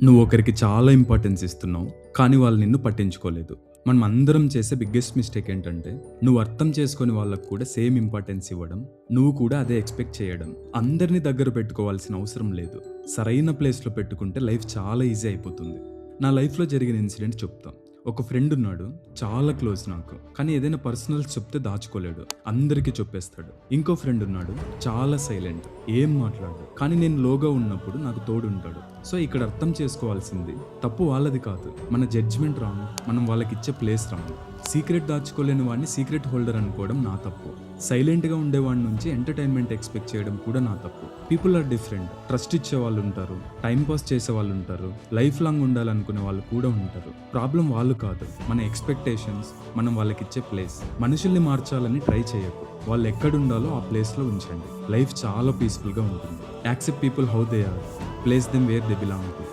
నువ్వు ఒకరికి చాలా ఇంపార్టెన్స్ ఇస్తున్నావు, కానీ వాళ్ళు నిన్ను పట్టించుకోలేదు. మనం అందరం చేసే బిగ్గెస్ట్ మిస్టేక్ ఏంటంటే, నువ్వు అర్థం చేసుకొని వాళ్ళకు కూడా సేమ్ ఇంపార్టెన్స్ ఇవ్వడం, నువ్వు కూడా అదే ఎక్స్పెక్ట్ చేయడం. అందరిని దగ్గర పెట్టుకోవాల్సిన అవసరం లేదు. సరైన ప్లేస్లో పెట్టుకుంటే లైఫ్ చాలా ఈజీ అయిపోతుంది. నా లైఫ్లో జరిగిన ఇన్సిడెంట్ చెప్తాం. ఒక ఫ్రెండ్ ఉన్నాడు, చాలా క్లోజ్ నాకు, కానీ ఏదైనా పర్సనల్స్ చెప్తే దాచుకోలేడు, అందరికీ చెప్పేస్తాడు. ఇంకో ఫ్రెండ్ ఉన్నాడు, చాలా సైలెంట్, ఏం మాట్లాడు, కానీ నేను లోగా ఉన్నప్పుడు నాకు తోడు ఉంటాడు. సో ఇక్కడ అర్థం చేసుకోవాల్సింది, తప్పు వాళ్ళది కాదు, మన జడ్జ్మెంట్ రాంగ్, మనం వాళ్ళకి ఇచ్చే ప్లేస్ రాంగ్. సీక్రెట్ దాచుకోలేని వాడిని సీక్రెట్ హోల్డర్ అనుకోవడం నా తప్పు. సైలెంట్గా ఉండేవాడి నుంచి ఎంటర్టైన్మెంట్ ఎక్స్పెక్ట్ చేయడం కూడా నా తప్పు. People are different. ట్రస్ట్ ఇచ్చే వాళ్ళు ఉంటారు, టైం పాస్ చేసే వాళ్ళు ఉంటారు, లైఫ్ లాంగ్ ఉండాలనుకునే వాళ్ళు కూడా ఉంటారు. ప్రాబ్లం వాళ్ళు కాదు, మన ఎక్స్పెక్టేషన్స్, మనం వాళ్ళకి ఇచ్చే ప్లేస్. మనుషుల్ని మార్చాలని ట్రై చేయకు, వాళ్ళు ఎక్కడుండాలో ఆ ప్లేస్లో ఉంచండి. లైఫ్ చాలా పీస్ఫుల్గా ఉంటుంది. Accept people how they are, place them where they belong to.